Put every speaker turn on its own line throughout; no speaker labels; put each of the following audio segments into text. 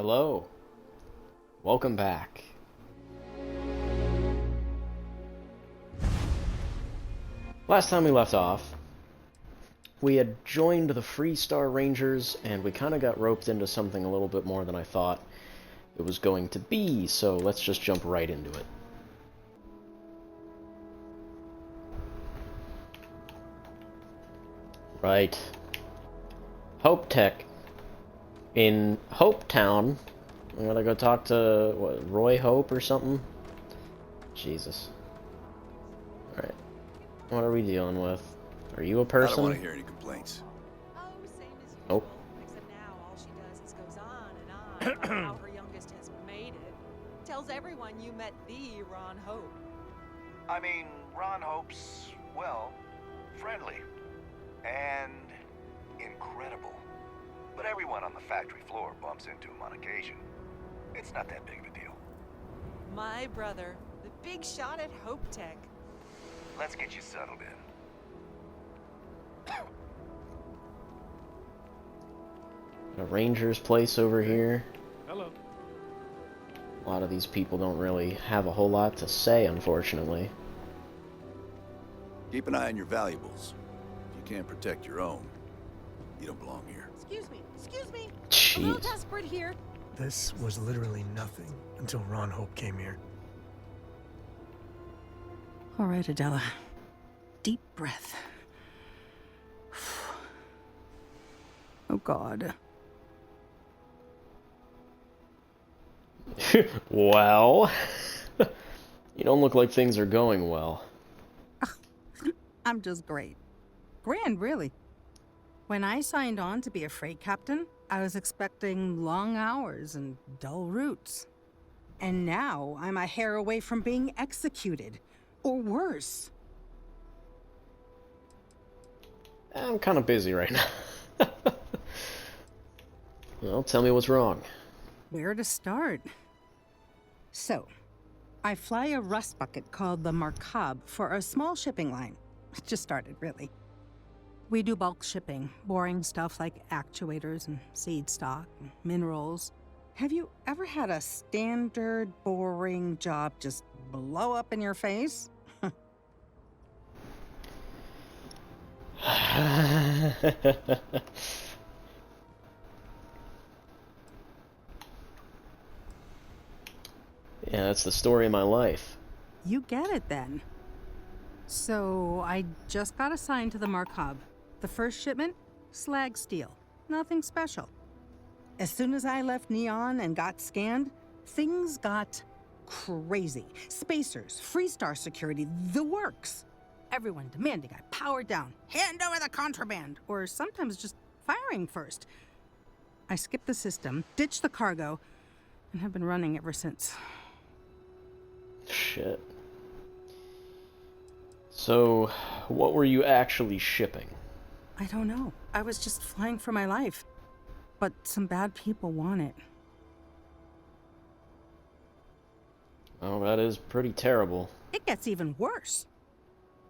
Hello. Welcome back. Last time we left off, we had joined the Freestar Rangers, and we kind of got roped into something a little bit more than I thought it was going to be, so let's just jump right into it. Right. Hopetech. In Hopetown. I gotta go talk to, what, Roy Hope or something? Jesus. Alright. What are we dealing with? Are you a person?
I don't want to hear any complaints.
Oh, same as usual.
Nope.
Except now all she does is goes on and on about how her youngest has made it. Tells everyone you met the Ron Hope.
I mean, Ron Hope's, well, friendly. And incredible. But everyone on the factory floor bumps into him on occasion. It's not that big of a deal.
My brother, the big shot at Hopetech.
Let's get you settled in.
A ranger's place over here.
Hello.
A lot of these people don't really have a whole lot to say, unfortunately.
Keep an eye on your valuables. If you can't protect your own, you don't belong here.
Excuse me, excuse me. A
Jeez.
little desperate here.
This was literally nothing until Ron Hope came here.
All right, Adela. Deep breath. Oh, God.
Well, you don't look like things are going well.
I'm just great. Grand, really. When I signed on to be a freight captain, I was expecting long hours and dull routes. And now I'm a hair away from being executed. Or worse.
I'm kind of busy right now. Well, tell me what's wrong.
Where to start? So, I fly a rust bucket called the Markab for a small shipping line. It just started, really. We do bulk shipping, boring stuff like actuators and seed stock and minerals. Have you ever had a standard, boring job just blow up in your face?
Yeah, that's the story of my life.
You get it then. So, I just got assigned to the Markab. The first shipment? Slag steel. Nothing special. As soon as I left Neon and got scanned, things got crazy. Spacers, Freestar security, the works. Everyone demanding I power down, hand over the contraband, or sometimes just firing first. I skipped the system, ditched the cargo, and have been running ever since.
Shit. So, what were you actually shipping?
I don't know. I was just flying for my life. But some bad people want it.
Oh, that is pretty terrible.
It gets even worse.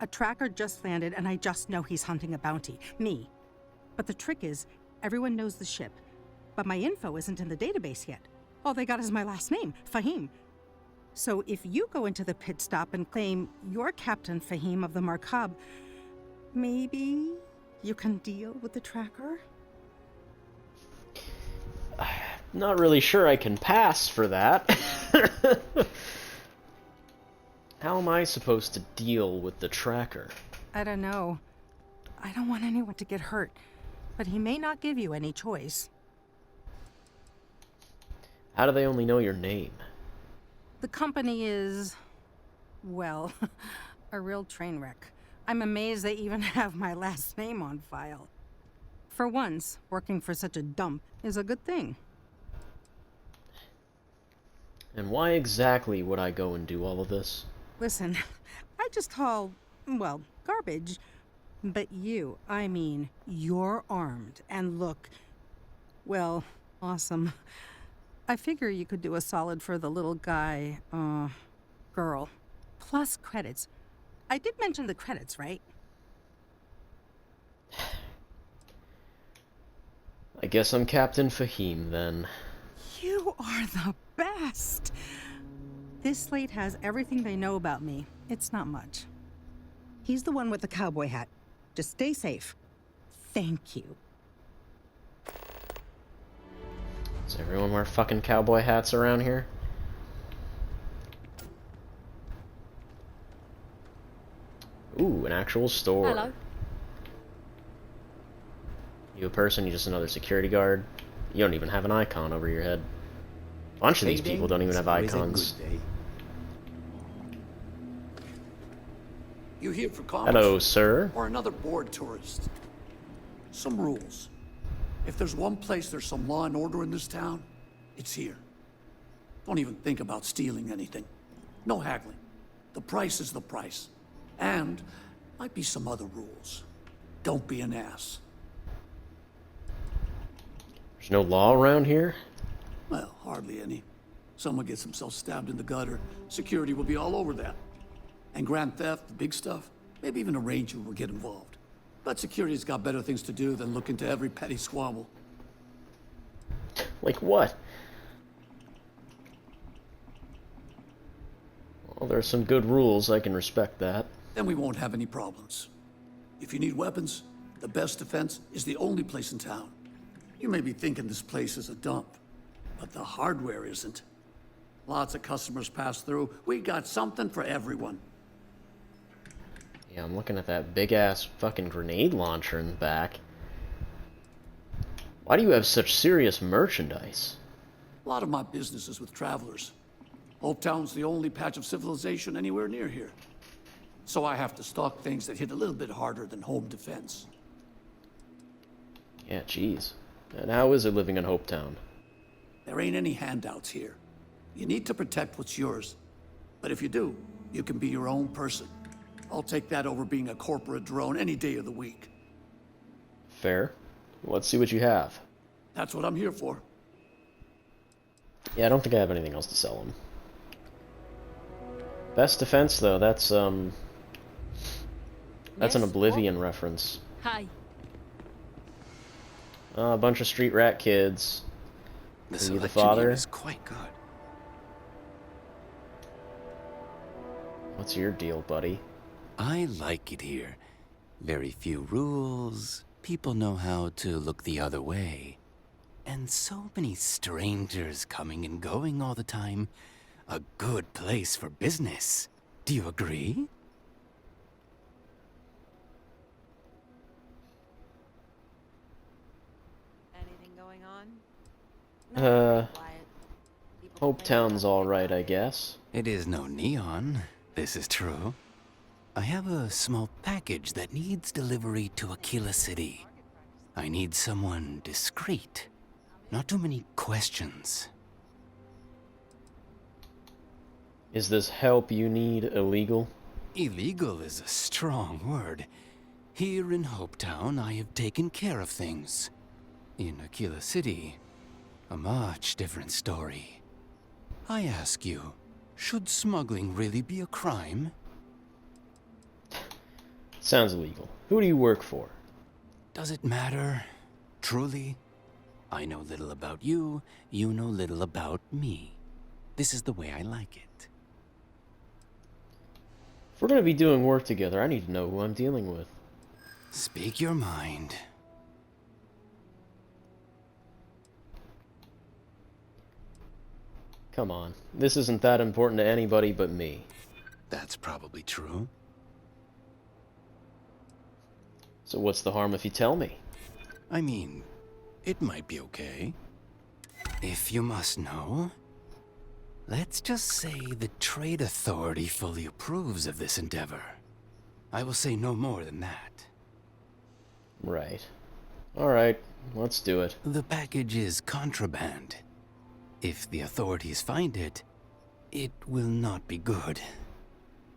A tracker just landed and I just know he's hunting a bounty. Me. But the trick is, everyone knows the ship. But my info isn't in the database yet. All they got is my last name, Fahim. So if you go into the pit stop and claim you're Captain Fahim of the Markab, maybe you can deal with the tracker?
Not really sure I can pass for that. How am I supposed to deal with the tracker?
I don't know. I don't want anyone to get hurt, but he may not give you any choice.
How do they only know your name?
The company is, well, a real train wreck. I'm amazed they even have my last name on file. For once, working for such a dump is a good thing.
And why exactly would I go and do all of this?
Listen, I just haul, well, garbage. But you, I mean, you're armed and look, well, awesome. I figure you could do a solid for the little guy, girl. Plus credits. I did mention the credits, right?
I guess I'm Captain Fahim, then.
You You are the best. This slate has everything they know about me. It's not much. He's the one with the cowboy hat. Just stay safe. Thank you.
Does everyone wear fucking cowboy hats around here? Ooh, an actual store.
Hello.
You a person? You just another security guard? You don't even have an icon over your head. A bunch of these people don't even have icons.
You here for commerce?
Hello, sir.
Or another bored tourist? Some rules. If there's one place there's some law and order in this town, it's here. Don't even think about stealing anything. No haggling. The price is the price. And might be some other rules. Don't be an ass.
There's no law around here?
Well, hardly any. Someone gets himself stabbed in the gutter, security will be all over that. And grand theft, the big stuff, maybe even a ranger will get involved. But security's got better things to do than look into every petty squabble.
Like what? Well, there are some good rules. I can respect that.
Then we won't have any problems. If you need weapons, the best defense is the only place in town. You may be thinking this place is a dump, but the hardware isn't. Lots of customers pass through. We got something for everyone.
Yeah, I'm looking at that big-ass fucking grenade launcher in the back. Why do you have such serious merchandise?
A lot of my business is with travelers. Hopetown's the only patch of civilization anywhere near here. So I have to stock things that hit a little bit harder than home defense.
Yeah, jeez. And how is it living in Hopetown?
There ain't any handouts here. You need to protect what's yours. But if you do, you can be your own person. I'll take that over being a corporate drone any day of the week.
Fair. Let's see what you have.
That's what I'm here for.
Yeah, I don't think I have anything else to sell him. Best defense, though, that's an
Yes,
Oblivion reference.
Hi.
A bunch of street rat kids.
The
Are you
selection
the father?
here is quite good.
What's your deal, buddy?
I like it here. Very few rules. People know how to look the other way. And so many strangers coming and going all the time. A good place for business. Do you agree?
Anything going on?
Hopetown's
Hopetown's
alright, I guess.
It is no neon. This is true. I have a small package that needs delivery to Aquila City. I need someone discreet. Not too many questions.
Is this help you need illegal?
Illegal is a strong word. Here in Hopetown, I have taken care of things. In Aquila City, a much different story. I ask you, should smuggling really be a crime?
Sounds illegal. Who do you work for?
Does it matter? Truly? I know little about you, you know little about me. This is the way I like it.
If we're gonna be doing work together, I need to know who I'm dealing with.
Speak your mind.
Come on. This isn't that important to anybody but me.
That's probably true.
So what's the harm if you tell me?
I mean, it might be okay. If you must know, let's just say the Trade Authority fully approves of this endeavor. I will say no more than that.
Right. Alright, let's do it.
The package is contraband. If the authorities find it, it will not be good.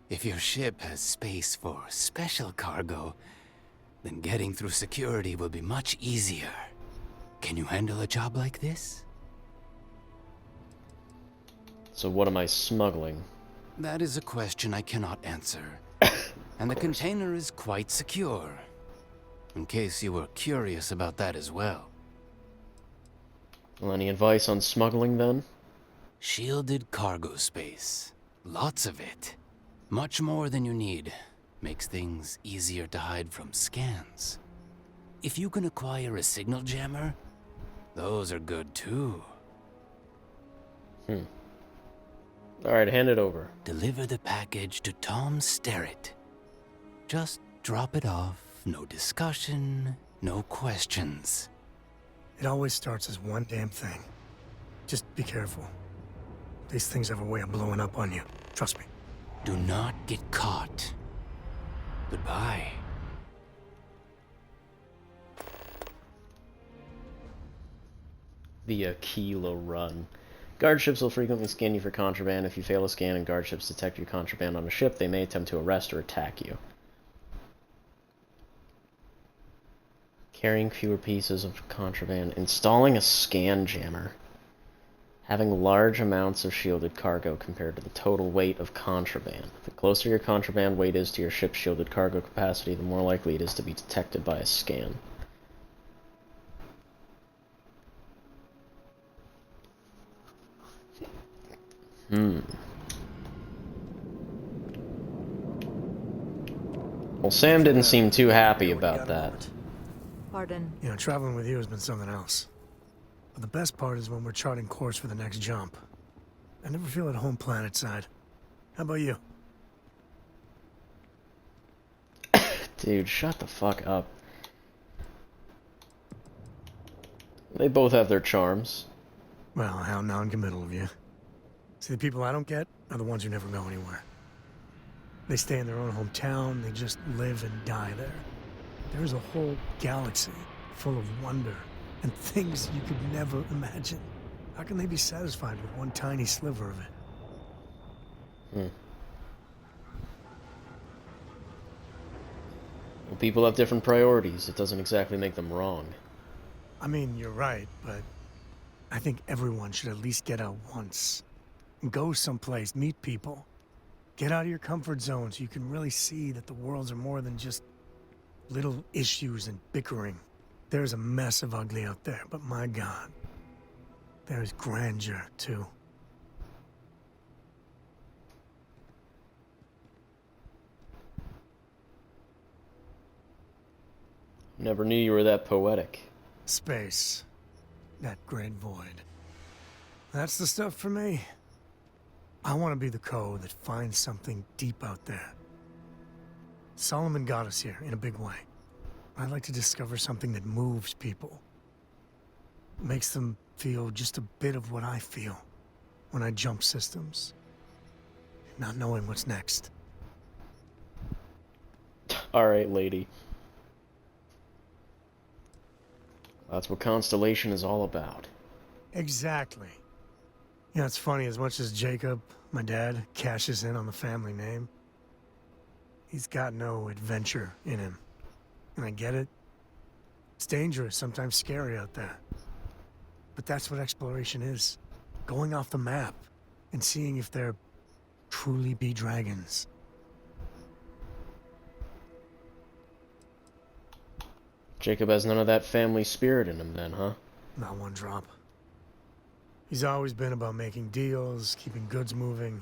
If your ship has space for special cargo, then getting through security will be much easier. Can you handle a job like this?
So what am I smuggling?
That is a question I cannot answer. And the container is quite secure. In case you were curious about that as well.
Well, any advice on smuggling then?
Shielded cargo space. Lots of it. Much more than you need. Makes things easier to hide from scans. If you can acquire a signal jammer, those are good too.
Alright, hand it over.
Deliver the package to Tom Sterrett. Just drop it off. No discussion, no questions.
It always starts as one damn thing. Just be careful. These things have a way of blowing up on you. Trust me.
Do not get caught. Goodbye.
The Aquila Run. Guard ships will frequently scan you for contraband. If you fail a scan and guard ships detect your contraband on a ship, they may attempt to arrest or attack you. Carrying fewer pieces of contraband. Installing a scan jammer. Having large amounts of shielded cargo compared to the total weight of contraband. The closer your contraband weight is to your ship's shielded cargo capacity, the more likely it is to be detected by a scan. Well, Sam didn't seem too happy about that.
Pardon.
You know, traveling with you has been something else. But the best part is when we're charting course for the next jump. I never feel at home planetside. How about you?
Dude, shut the fuck up. They both have their charms.
Well, how non-committal of you. See, the people I don't get are the ones who never go anywhere. They stay in their own hometown, they just live and die there. There's a whole galaxy full of wonder and things you could never imagine. How can they be satisfied with one tiny sliver of it?
Well, people have different priorities. It doesn't exactly make them wrong.
I mean, you're right, but I think everyone should at least get out once. And go someplace, meet people. Get out of your comfort zone so you can really see that the worlds are more than just little issues and bickering. There's a mess of ugly out there, but my God, there's grandeur, too.
Never knew you were that poetic.
Space. That great void. That's the stuff for me. I want to be the code that finds something deep out there. Solomon got us here in a big way. I'd like to discover something that moves people. Makes them feel just a bit of what I feel when I jump systems. Not knowing what's next.
Alright, lady. That's what Constellation is all about.
Exactly. You know, it's funny, as much as Jacob, my dad, cashes in on the family name, he's got no adventure in him. And I get it. It's dangerous, sometimes scary out there. But that's what exploration is. Going off the map and seeing if there truly be dragons.
Jacob has none of that family spirit in him then, huh?
Not one drop. He's always been about making deals, keeping goods moving.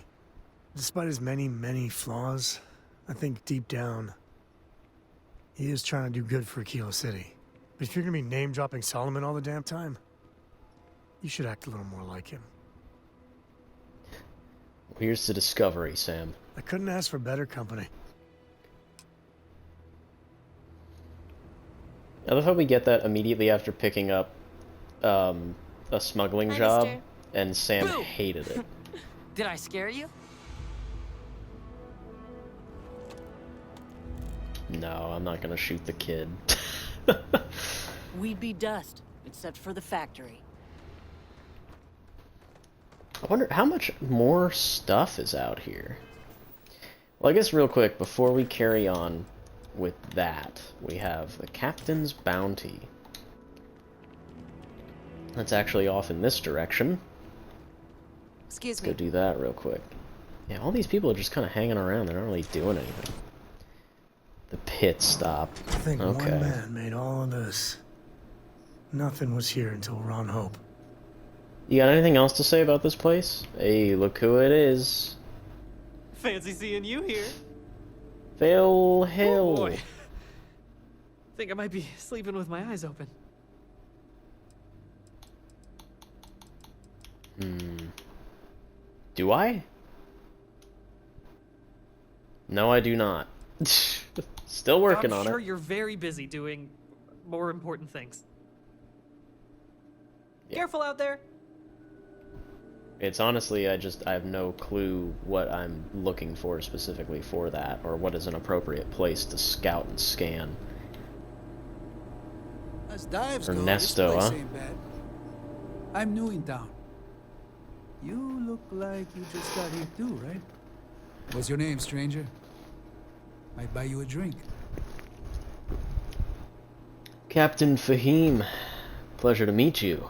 Despite his many, many flaws, I think deep down, he is trying to do good for Aquila City. But if you're gonna be name-dropping Solomon all the damn time, you should act a little more like him.
Well, here's to discovery, Sam.
I couldn't ask for better company.
I love how we get that immediately after picking up a smuggling
Hi,
job,
mister.
and Sam
Boo!
hated it.
Did I scare you?
No, I'm not gonna shoot the kid.
We'd be dust, except for the factory.
I wonder how much more stuff is out here. Well, I guess real quick, before we carry on with that, we have the Captain's Bounty. That's actually off in this direction.
Excuse
Let's
me.
go do that real quick. Yeah, all these people are just kind of hanging around. They're not really doing anything. The pit stop.
I think
Okay.
one man made all of this. Nothing was here until Ron Hope.
You got anything else to say about this place? Hey, look who it is.
Fancy seeing you here.
Phil Hill.
Oh boy. Think I might be sleeping with my eyes open.
Do I? No, I do not. Still working on
I'm sure
it.
you're very busy doing more important things.
Yeah.
Careful out there.
It's honestly, I have no clue what I'm looking for specifically for that, or what is an appropriate place to scout and scan.
As dives
Ernesto,
go, this
huh?
place ain't bad. I'm new in town. You look like you just got here too, right? What's your name, stranger? Might buy you a drink.
Captain Fahim, pleasure to meet you.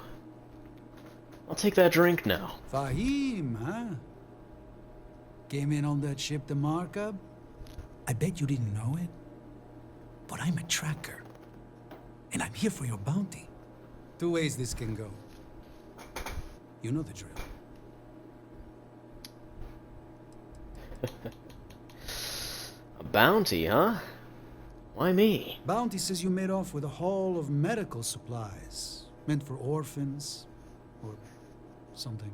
I'll take that drink now.
Fahim, huh? Came in on that ship, the Markup? I bet you didn't know it. But I'm a tracker. And I'm here for your bounty. Two ways this can go. You know the drill.
A bounty, huh? Why me?
Bounty says you made off with a haul of medical supplies. Meant for orphans. Or something.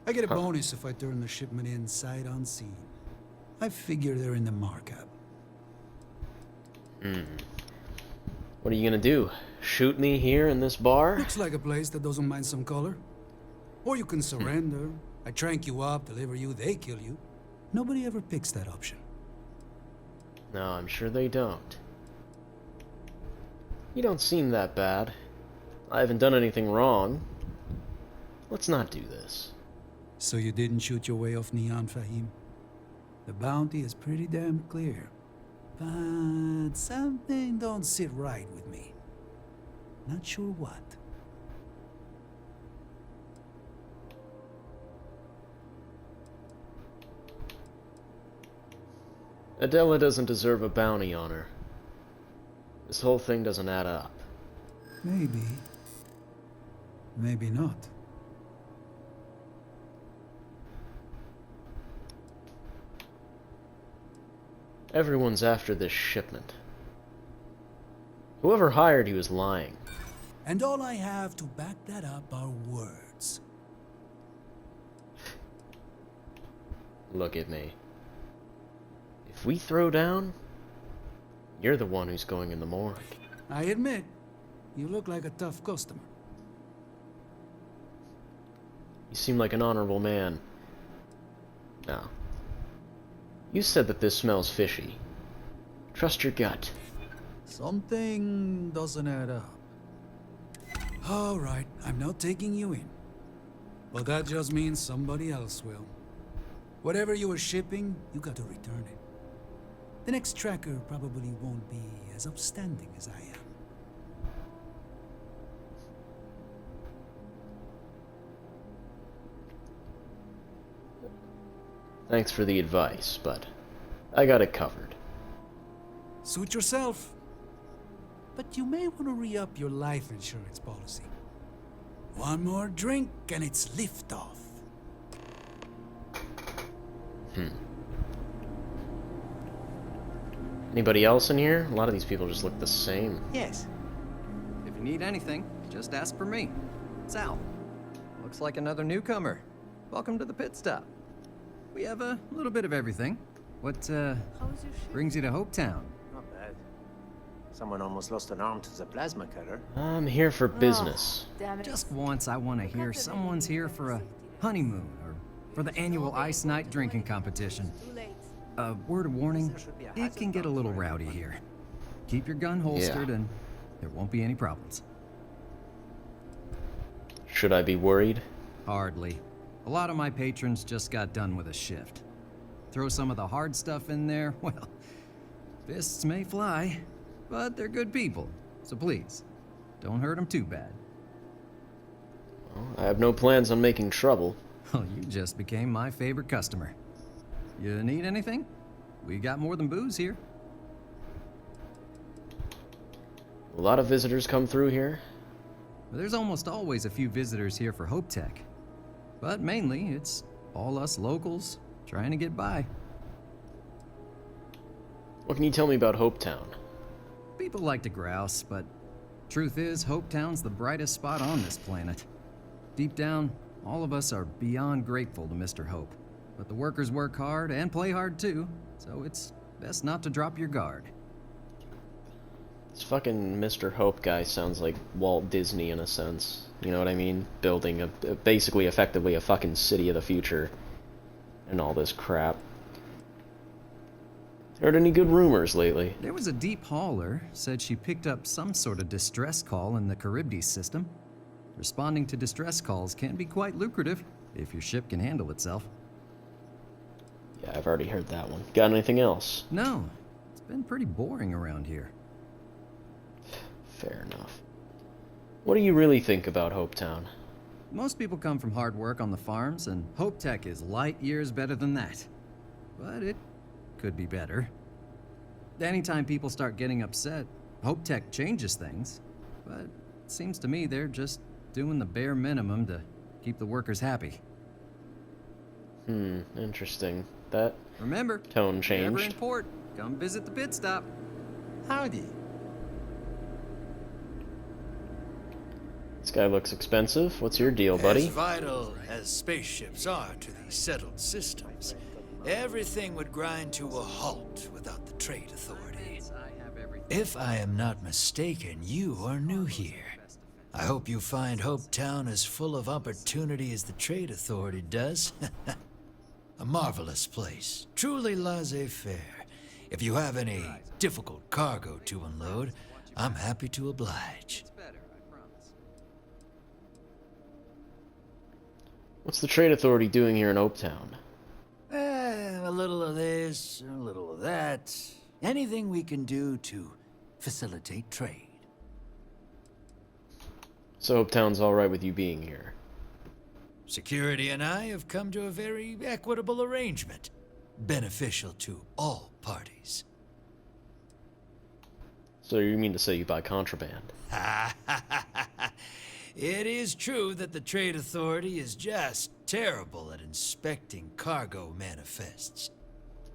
I get a bonus if I turn the shipment in sight unseen. I figure they're in the markup.
What are you gonna do? Shoot me here in this bar?
Looks like a place that doesn't mind some color. Or you can surrender. I trank you up, deliver you, they kill you. Nobody ever picks that option.
No, I'm sure they don't. You don't seem that bad. I haven't done anything wrong. Let's not do this.
So you didn't shoot your way off Neon, Fahim? The bounty is pretty damn clear. But something don't sit right with me. Not sure what.
Adela doesn't deserve a bounty on her. This whole thing doesn't add up.
Maybe. Maybe not.
Everyone's after this shipment. Whoever hired you is lying.
And all I have to back that up are words.
Look at me. If we throw down, you're the one who's going in the morgue.
I admit, you look like a tough customer.
You seem like an honorable man. Now, you said that this smells fishy. Trust your gut.
Something doesn't add up. All right, I'm not taking you in. But that just means somebody else will. Whatever you were shipping, you got to return it. The next tracker probably won't be as upstanding as I am.
Thanks for the advice, but I got it covered.
Suit yourself. But you may want to re-up your life insurance policy. One more drink and it's liftoff.
Anybody else in here? A lot of these people just look the same.
Yes. If you need anything, just ask for me. Sal. Looks like another newcomer. Welcome to the pit stop. We have a little bit of everything. What, brings you to Hopetown?
Not bad. Someone almost lost an arm to the plasma cutter.
I'm here for business.
Just once I want to hear someone's here for a honeymoon or for the annual Ice Night drinking competition. A word of warning, it can get a little rowdy here. Keep your gun holstered and there won't be any problems.
Should I be worried?
Hardly. A lot of my patrons just got done with a shift. Throw some of the hard stuff in there, well, fists may fly, but they're good people. So please, don't hurt them too bad.
Well, I have no plans on making trouble.
Well, you just became my favorite customer. You need anything? We got more than booze here.
A lot of visitors come through here.
There's almost always a few visitors here for Hopetech. But mainly, it's all us locals trying to get by.
What can you tell me about Hopetown?
People like to grouse, but truth is, Hopetown's the brightest spot on this planet. Deep down, all of us are beyond grateful to Mr. Hope. But the workers work hard and play hard too, so it's best not to drop your guard.
This fucking Mr. Hope guy sounds like Walt Disney in a sense. You know what I mean? Building basically, effectively, a fucking city of the future. And all this crap. Heard any good rumors lately?
There was a deep hauler, said she picked up some sort of distress call in the Charybdis system. Responding to distress calls can be quite lucrative, if your ship can handle itself.
Yeah, I've already heard that one. Got anything else?
No. It's been pretty boring around here.
Fair enough. What do you really think about Hopetown?
Most people come from hard work on the farms, and Hopetech is light years better than that. But it could be better. Anytime people start getting upset, Hopetech changes things. But it seems to me they're just doing the bare minimum to keep the workers happy.
Interesting. That
Remember,
tone
if you're ever in
changed.
port, come visit the pit stop.
Howdy.
This guy looks expensive. What's your deal, buddy?
As vital as spaceships are to these settled systems, everything would grind to a halt without the Trade Authority. If I am not mistaken, you are new here. I hope you find Hopetown as full of opportunity as the Trade Authority does. A marvelous place, truly laissez-faire. If you have any difficult cargo to unload, I'm happy to oblige.
What's the Trade Authority doing here in Hopetown?
A little of this, a little of that. Anything we can do to facilitate trade.
So Hopetown's alright with you being here?
Security and I have come to a very equitable arrangement, beneficial to all parties.
So you mean to say you buy contraband?
It is true that the Trade Authority is just terrible at inspecting cargo manifests.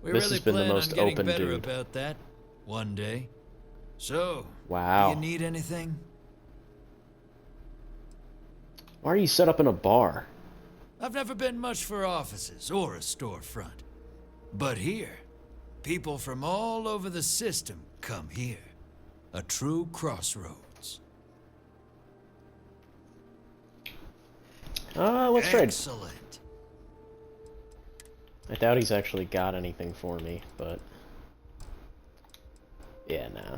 We
This
really
has been the
plan on
most
getting
open
better
dude.
about that one day. So,
Wow.
do you need anything?
Why are you set up in a bar?
I've never been much for offices or a storefront. But here, people from all over the system come here. A true crossroads.
Let's trade.
Excellent.
I doubt he's actually got anything for me, but... Yeah, nah.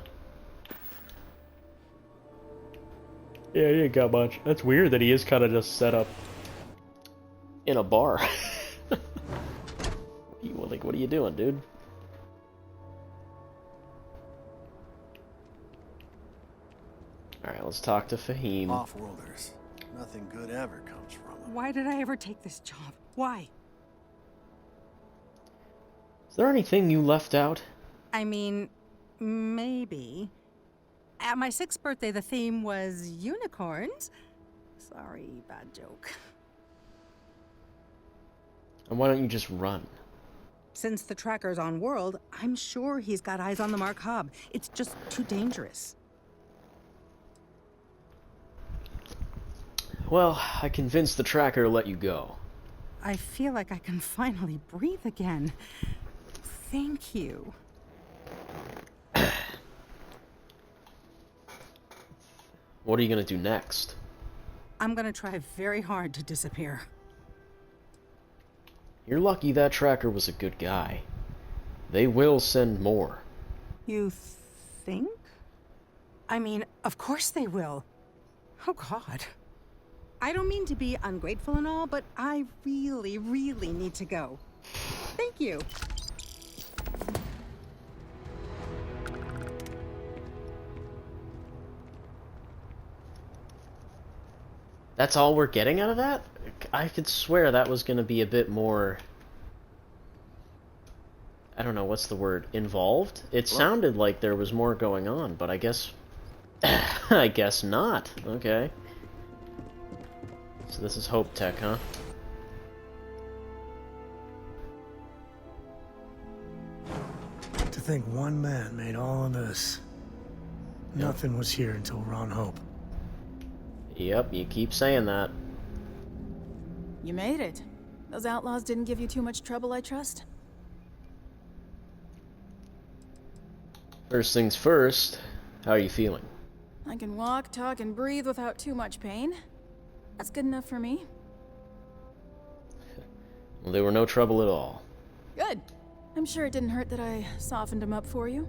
Yeah, he ain't got much. That's weird that he is kind of just set up in a bar. What are you doing, dude? Alright, let's talk to Fahim.
Off-worlders. Nothing good ever comes from them.
Why did I ever take this job? Why?
Is there anything you left out?
I mean, maybe. At my 6th birthday, the theme was unicorns. Sorry, bad joke.
And why don't you just run?
Since the tracker's on world, I'm sure he's got eyes on the Mark Hub. It's just too dangerous.
Well, I convinced the tracker to let you go.
I feel like I can finally breathe again. Thank you.
What are you gonna do next?
I'm gonna try very hard to disappear.
You're lucky that tracker was a good guy. They will send more.
You think? I mean, of course they will. Oh, God. I don't mean to be ungrateful and all, but I really, really need to go. Thank you.
That's all we're getting out of that? I could swear that was going to be a bit more... I don't know, what's the word? Involved? It sounded like there was more going on, but I guess... I guess not. Okay. So this is Hope Tech, huh?
To think one man made all of this. Nothing was here until Ron Hope.
Yep, you keep saying that.
You made it. Those outlaws didn't give you too much trouble, I trust?
First things first, how are you feeling?
I can walk, talk, and breathe without too much pain. That's good enough for me.
Well, they were no trouble at all.
Good. I'm sure it didn't hurt that I softened him up for you.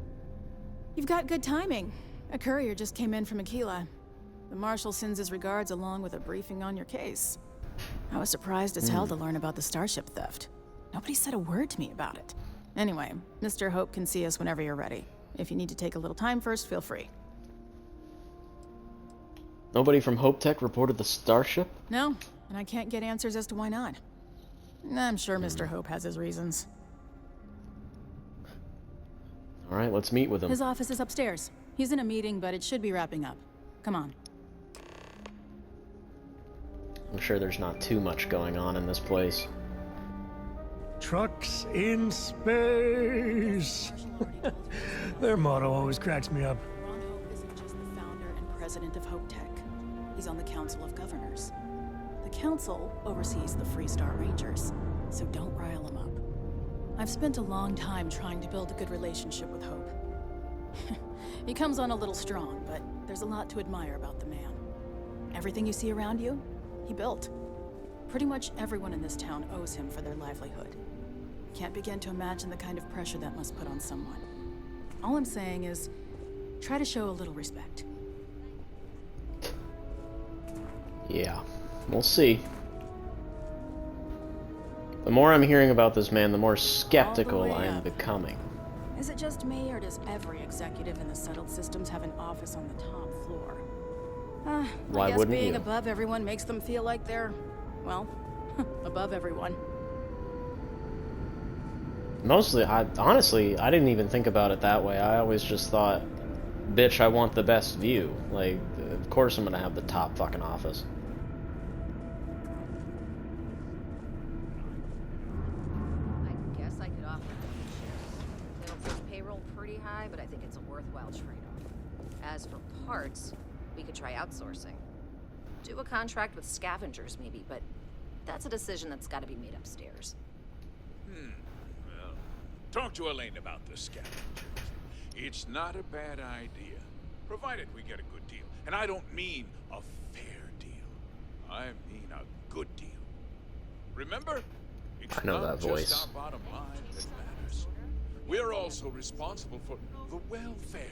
You've got good timing. A courier just came in from Aquila. The Marshal sends his regards along with a briefing on your case. I was surprised as hell to learn about the starship theft. Nobody said a word to me about it. Anyway, Mr. Hope can see us whenever you're ready. If you need to take a little time first, feel free.
Nobody from Hope Tech reported the starship?
No, and I can't get answers as to why not. I'm sure Mr. Hope has his reasons.
Alright, let's meet with him.
His office is upstairs. He's in a meeting, but it should be wrapping up. Come on.
I'm sure there's not too much going on in this place.
Trucks in space. Their motto always cracks me up.
Ron Hope isn't just the founder and president of Hope Tech. He's on the Council of Governors. The Council oversees the Freestar Rangers, so don't rile him up. I've spent a long time trying to build a good relationship with Hope. He comes on a little strong, but there's a lot to admire about the man. Everything you see around you, he built. Pretty much everyone in this town owes him for their livelihood. Can't begin to imagine the kind of pressure that must put on someone. All I'm saying is, try to show a little respect.
Yeah, we'll see. The more I'm hearing about this man, the more skeptical I am becoming.
Is it just me, or does every executive in the settled systems have an office on the top floor?
Why
I guess
wouldn't
being
you?
above everyone makes them feel like they're, well, above everyone.
Mostly, honestly, I didn't even think about it that way. I always just thought, bitch, I want the best view. Like, of course I'm gonna have the top fucking office.
I guess I could offer shifts. It'll push payroll pretty high, but I think it's a worthwhile trade-off. As for parts, we could try outsourcing. Do a contract with scavengers, maybe, but that's a decision that's got to be made upstairs.
Well, talk to Elaine about the scavengers. It's not a bad idea, provided we get a good deal. And I don't mean a fair deal. I mean a good deal. Remember? It's
I know
not
that voice.
just our bottom line that matters. We're also responsible for the welfare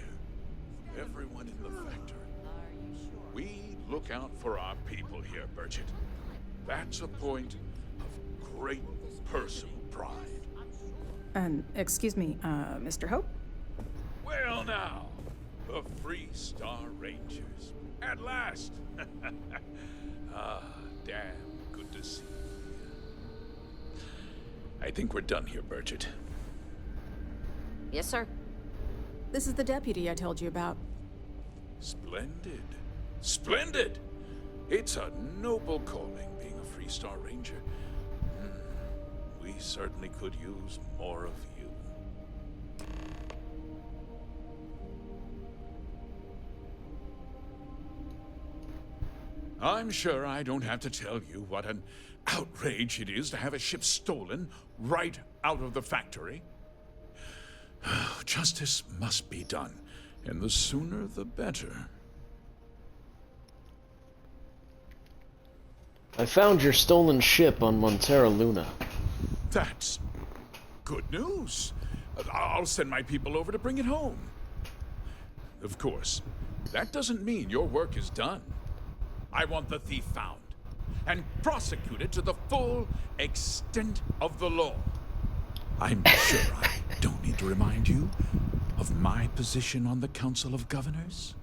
of everyone in the factory. We look out for our people here, Burchett. That's a point of great personal pride.
Excuse me, Mr. Hope?
Well now, the Freestar Rangers. At last! Ah, damn good to see you. I think we're done here, Burchett.
Yes, sir.
This is the deputy I told you about.
Splendid. Splendid! It's a noble calling, being a Freestar Ranger. We certainly could use more of you. I'm sure I don't have to tell you what an outrage it is to have a ship stolen right out of the factory. Justice must be done, and the sooner the better.
I found your stolen ship on Montera Luna.
That's good news. I'll send my people over to bring it home. Of course, that doesn't mean your work is done. I want the thief found and prosecuted to the full extent of the law. I'm sure I don't need to remind you of my position on the Council of Governors.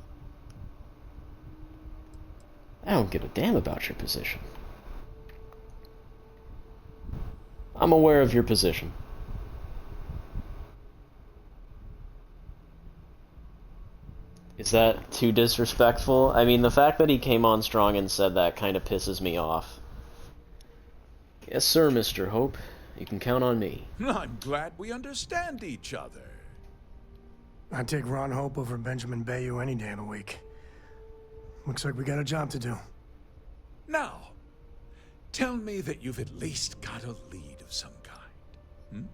I don't give a damn about your position. I'm aware of your position. Is that too disrespectful? I mean, the fact that he came on strong and said that kind of pisses me off. Yes, sir, Mr. Hope. You can count on me.
I'm glad we understand each other.
I'd take Ron Hope over Benjamin Bayou any day of the week. Looks like we got a job to do.
Now, tell me that you've at least got a lead of some kind.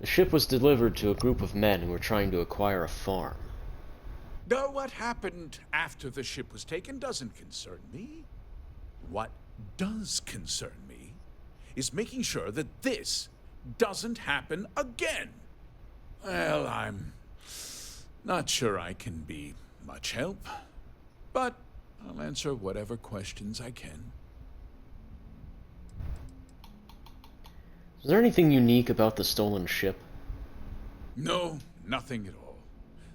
The ship was delivered to a group of men who were trying to acquire a farm.
Though what happened after the ship was taken doesn't concern me. What does concern me is making sure that this doesn't happen again. Well, I'm not sure I can be much help, but I'll answer whatever questions I can.
Is there anything unique about the stolen ship?
No, nothing at all.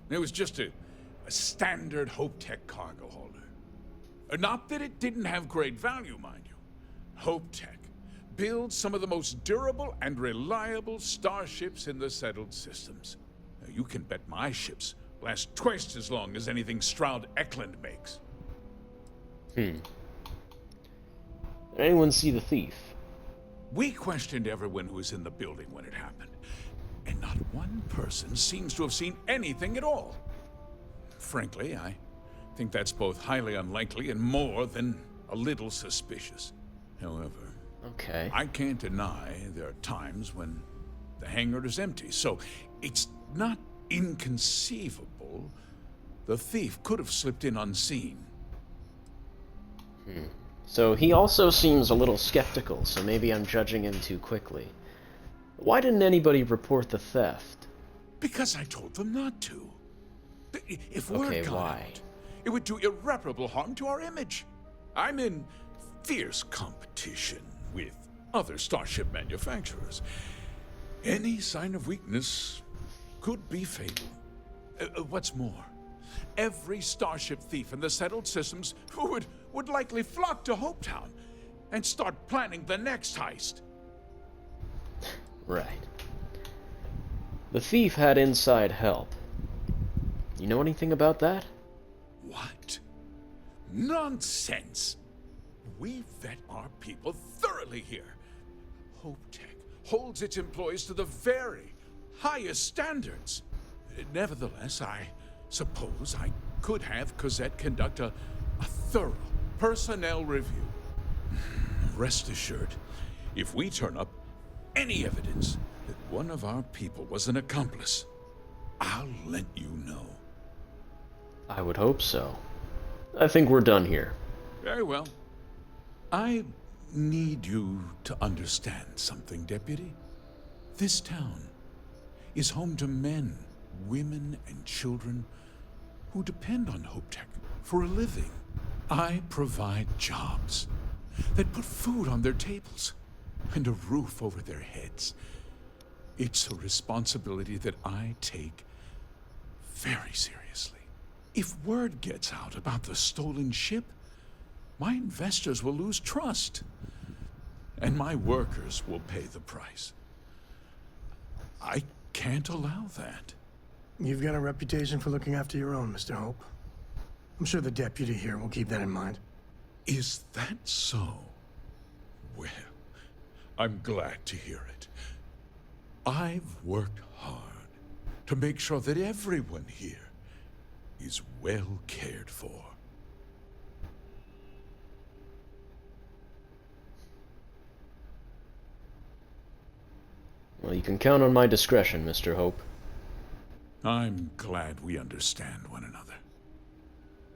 It was just a standard Hopetech cargo hauler. Not that it didn't have great value, mind you. Hopetech builds some of the most durable and reliable starships in the settled systems. Now, you can bet my ships last twice as long as anything Stroud Eklund makes.
Did anyone see the thief?
We questioned everyone who was in the building when it happened, and not one person seems to have seen anything at all. Frankly, I think that's both highly unlikely and more than a little suspicious. However, I can't deny there are times when the hangar is empty, so it's not inconceivable the thief could have slipped in unseen.
So he also seems a little skeptical, so maybe I'm judging him too quickly. Why didn't anybody report the theft?
Because I told them not to. If word got out, it would do irreparable harm to our image. I'm in fierce competition with other starship manufacturers. Any sign of weakness could be fatal. What's more, every starship thief in the settled systems would likely flock to Hopetown and start planning the next heist.
Right. The thief had inside help. You know anything about that?
What? Nonsense! We vet our people thoroughly here. Hopetech holds its employees to the very highest standards. Nevertheless, I suppose I could have Cosette conduct a thorough personnel review. Rest assured, if we turn up any evidence that one of our people was an accomplice, I'll let you know.
I would hope so. I think we're done here.
Very well. I need you to understand something, Deputy. This town is home to men, women, and children who depend on Hopetech for a living. I provide jobs that put food on their tables and a roof over their heads. It's a responsibility that I take very seriously. If word gets out about the stolen ship, my investors will lose trust, and my workers will pay the price. I can't allow that.
You've got a reputation for looking after your own, Mr. Hope. I'm sure the deputy here will keep that in mind.
Is that so? Well, I'm glad to hear it. I've worked hard to make sure that everyone here is well cared for.
Well, you can count on my discretion, Mr. Hope.
I'm glad we understand one another.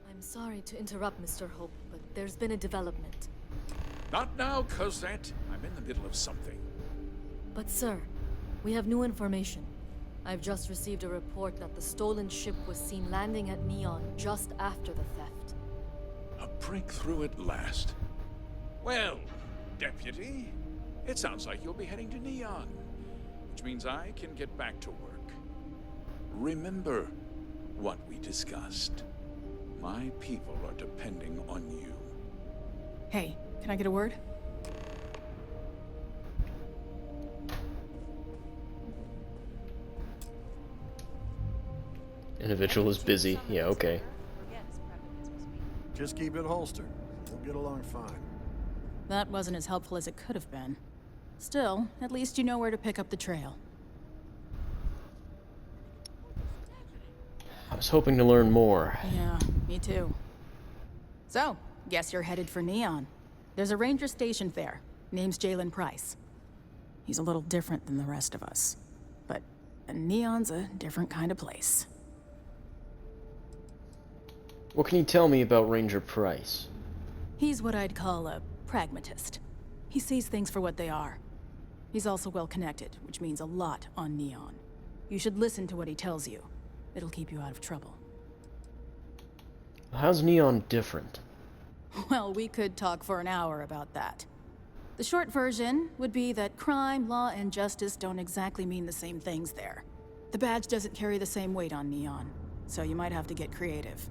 I'm sorry to interrupt, Mr. Hope, but there's been a development.
Not now, Cosette. I'm in the middle of something.
But sir, we have new information. I've just received a report that the stolen ship was seen landing at Neon just after the theft.
A breakthrough at last. Well, Deputy, it sounds like you'll be heading to Neon, which means I can get back to work. Remember what we discussed. My people are depending on you.
Hey, can I get a word?
Individual is busy. Yeah, okay.
Just keep it holstered. We'll get along fine.
That wasn't as helpful as it could have been. Still, at least you know where to pick up the trail.
I was hoping to learn more.
Yeah, me too. So, guess you're headed for Neon. There's a ranger stationed there. Name's Jalen Price. He's a little different than the rest of us. But Neon's a different kind of place.
What can you tell me about Ranger Price?
He's what I'd call a pragmatist. He sees things for what they are. He's also well connected, which means a lot on Neon. You should listen to what he tells you. It'll keep you out of trouble.
How's Neon different?
Well, we could talk for an hour about that. The short version would be that crime, law, and justice don't exactly mean the same things there. The badge doesn't carry the same weight on Neon, so you might have to get creative.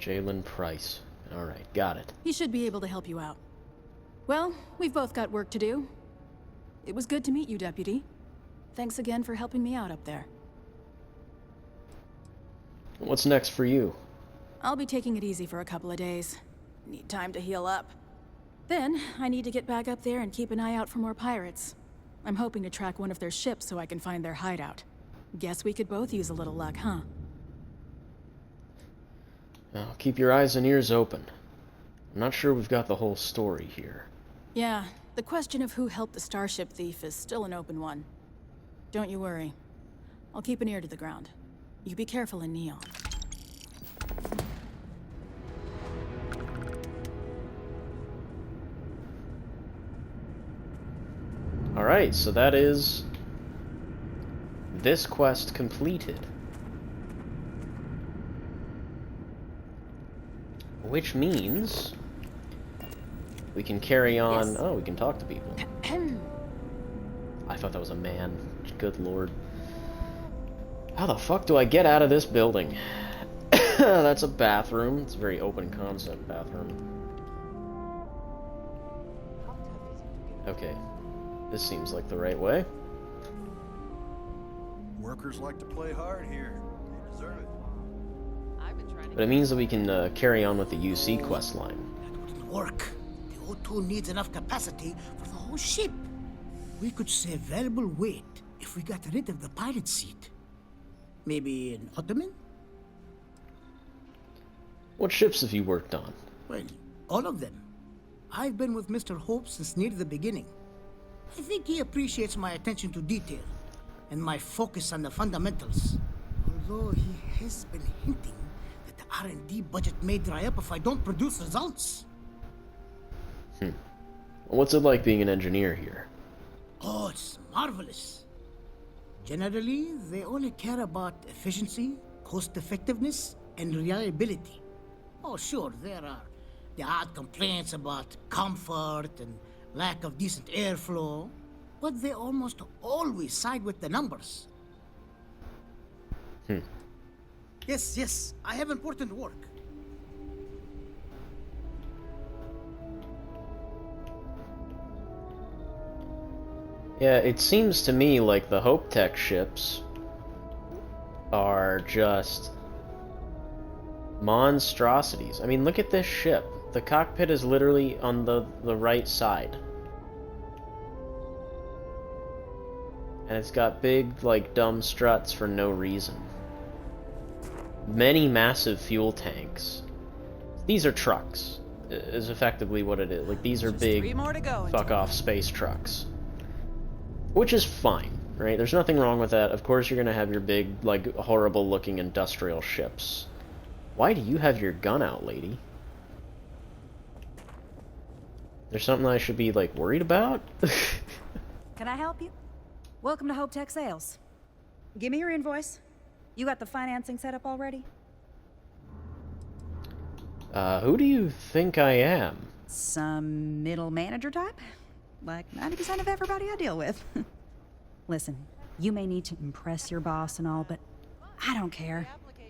Jalen Price. Alright, got it.
He should be able to help you out. Well, we've both got work to do. It was good to meet you, Deputy. Thanks again for helping me out up there.
What's next for you?
I'll be taking it easy for a couple of days. Need time to heal up. Then, I need to get back up there and keep an eye out for more pirates. I'm hoping to track one of their ships so I can find their hideout. Guess we could both use a little luck, huh?
Now, keep your eyes and ears open. I'm not sure we've got the whole story here.
Yeah, the question of who helped the starship thief is still an open one. Don't you worry. I'll keep an ear to the ground. You be careful in Neon.
Alright, so that is this quest completed. Which means we can carry on.
Yes.
Oh, we can talk to people. I thought that was a man. Good lord. How the fuck do I get out of this building? That's a bathroom. It's a very open concept bathroom. Okay. This seems like the right way.
Workers like to play hard here. They deserve it.
But it means that we can carry on with the UC quest line.
Work. The O2 needs enough capacity for the whole ship. We could save valuable weight if we got rid of the pilot seat. Maybe an ottoman?
What ships have you worked on?
Well, all of them. I've been with Mr. Hope since near the beginning. I think he appreciates my attention to detail and my focus on the fundamentals. Although he has been hinting that the R&D budget may dry up if I don't produce results.
What's it like being an engineer here?
Oh, it's marvelous. Generally, they only care about efficiency, cost-effectiveness, and reliability. Oh, sure, there are the odd complaints about comfort and lack of decent airflow, but they almost always side with the numbers. Yes, I have important work.
Yeah, it seems to me like the Hopetech ships are just monstrosities. I mean, look at this ship. The cockpit is literally on the right side. And it's got big, like, dumb struts for no reason. Many massive fuel tanks. These are trucks, is effectively what it is. Like, these are big, fuck-off space trucks. Which is fine, right? There's nothing wrong with that. Of course you're gonna have your big, like, horrible-looking industrial ships. Why do you have your gun out, lady? There's something I should be, like, worried about?
Can I help you? Welcome to Hopetech Sales. Give me your invoice. You got the financing set up already?
Who do you think I am?
Some middle manager type? Like 90% of everybody I deal with. Listen, you may need to impress your boss and all, but I don't care.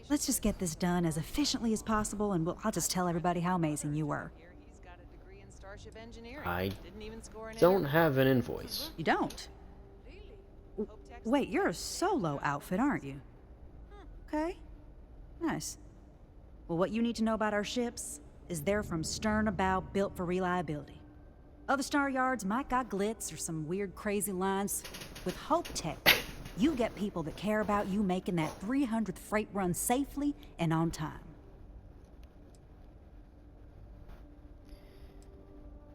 Let's just get this done as efficiently as possible, and I'll just tell everybody how amazing you were.
I don't have an invoice.
You don't? Wait, you're a solo outfit, aren't you? Okay. Nice. Well, what you need to know about our ships is they're from stern to bow, built for reliability. Other star yards might got glitz or some weird crazy lines. With Hopetech, you get people that care about you making that 300th freight run safely and on time.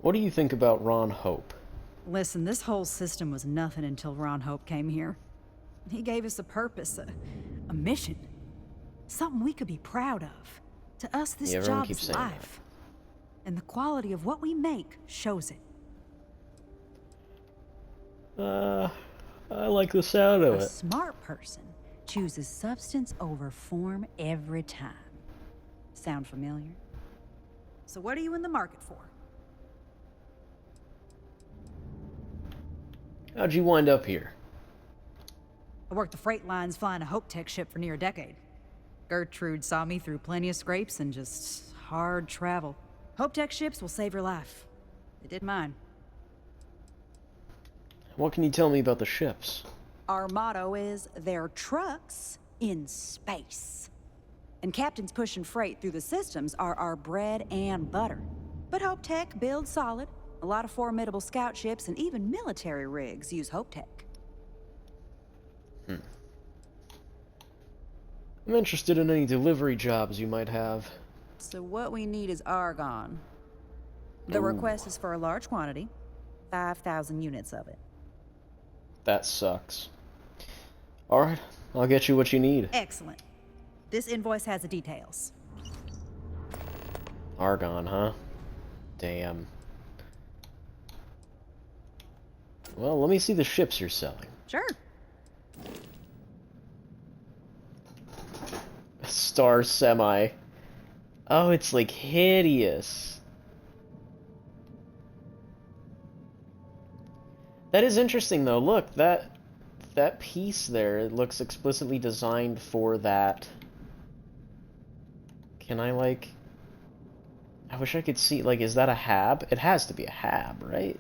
What do you think about Ron Hope?
Listen, this whole system was nothing until Ron Hope came here. He gave us a purpose, a mission. Something we could be proud of. To us, this job is life. And the quality of what we make shows it.
I like the sound of it.
A smart person chooses substance over form every time. Sound familiar? So what are you in the market for?
How'd you wind up here?
I worked the freight lines flying a Hopetech ship for near a decade. Gertrude saw me through plenty of scrapes and just hard travel. Hopetech ships will save your life. They did mine.
What can you tell me about the ships?
Our motto is, they're trucks in space. And captains pushing freight through the systems are our bread and butter. But Hopetech builds solid. A lot of formidable scout ships and even military rigs use Hopetech.
I'm interested in any delivery jobs you might have.
So what we need is argon. The request is for a large quantity, 5,000 units of it.
That sucks. Alright, I'll get you what you need.
Excellent. This invoice has the details.
Argon, huh? Damn. Well, let me see the ships you're selling.
Sure.
Star Semi. Oh, it's like hideous. That is interesting though. Look, that piece there, it looks explicitly designed for that. Can I like... I wish I could see, like, is that a hab? It has to be a hab, right?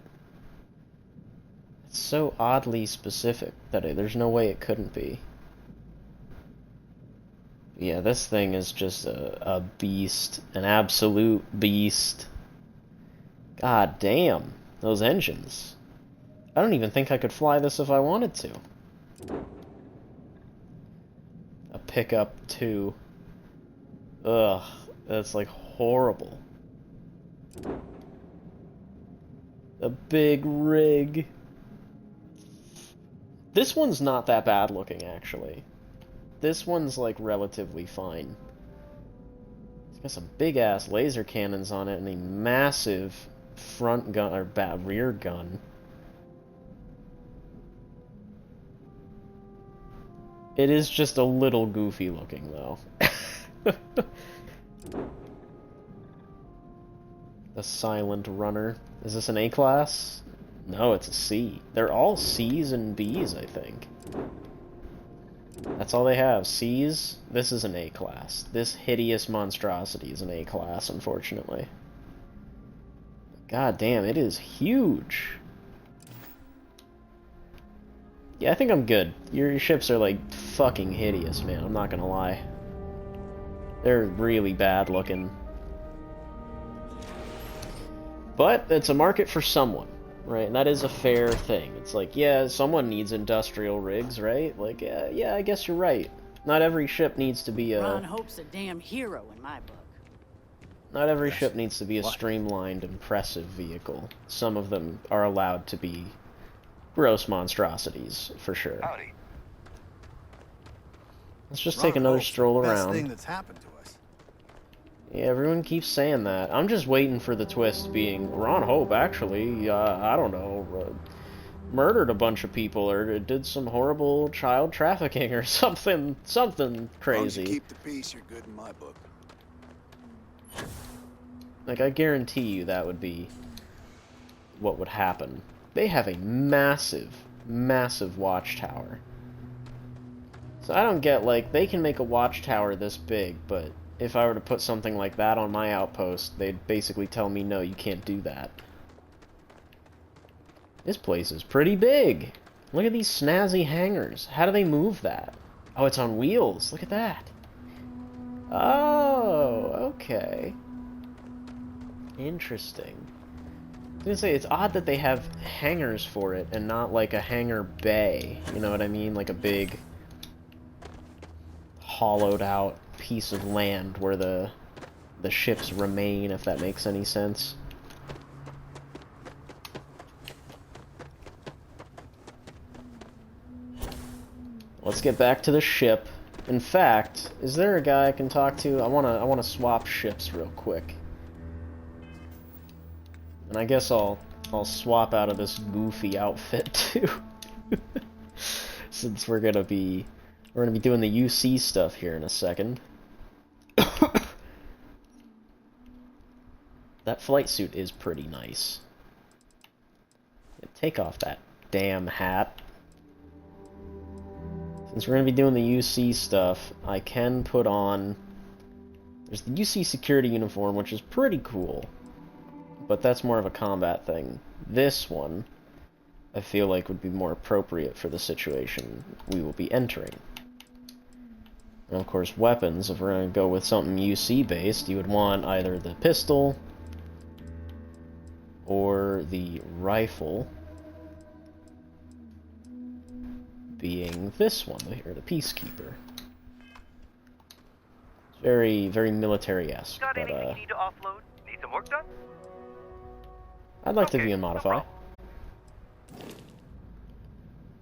It's so oddly specific that there's no way it couldn't be. Yeah, this thing is just a beast. An absolute beast. God damn. Those engines. I don't even think I could fly this if I wanted to. A pickup 2. Ugh. That's like horrible. A big rig. This one's not that bad looking, actually. This one's, like, relatively fine. It's got some big-ass laser cannons on it and a massive front gun, or rear gun. It is just a little goofy looking, though. The Silent Runner. Is this an A-class? No, it's a C. They're all C's and B's, I think. That's all they have. C's? This is an A-class. This hideous monstrosity is an A-class, unfortunately. God damn, it is huge. Yeah, I think I'm good. Your ships are, like, fucking hideous, man. I'm not gonna lie. They're really bad looking. But it's a market for someone. Right, and that is a fair thing. It's like, yeah, someone needs industrial rigs, right? Like, yeah, I guess you're right. Not every ship needs to be a...
Ron Hope's a damn hero in my book.
Not every ship needs to be a streamlined, impressive vehicle. Some of them are allowed to be gross monstrosities, for sure.
Howdy.
Let's just take another stroll around.
Best thing that's happened to us.
Yeah, everyone keeps saying that. I'm just waiting for the twist being, Ron Hope actually, I don't know, murdered a bunch of people or did some horrible child trafficking or something crazy.
As long as you keep the peace, you're good in my book.
Like, I guarantee you that would be what would happen. They have a massive, massive watchtower. So I don't get, like, they can make a watchtower this big, but if I were to put something like that on my outpost, they'd basically tell me, no, you can't do that. This place is pretty big. Look at these snazzy hangars. How do they move that? Oh, it's on wheels. Look at that. Oh, okay. Interesting. I was gonna say, it's odd that they have hangars for it and not like a hangar bay. You know what I mean? Like a big hollowed out piece of land where the ships remain, if that makes any sense. Let's get back to the ship. In fact, is there a guy I can talk to? I wanna swap ships real quick. And I guess I'll swap out of this goofy outfit too. Since we're gonna be doing the UC stuff here in a second. That flight suit is pretty nice. Take off that damn hat. Since we're going to be doing the UC stuff, I can put on... There's the UC security uniform, which is pretty cool. But that's more of a combat thing. This one, I feel like would be more appropriate for the situation we will be entering. And of course, weapons, if we're going to go with something UC-based, you would want either the pistol or the rifle, being this one here, the Peacekeeper. It's very, very military-esque, but
Got anything you need to offload? Need some work done?
I'd like to view and modify.
No problem.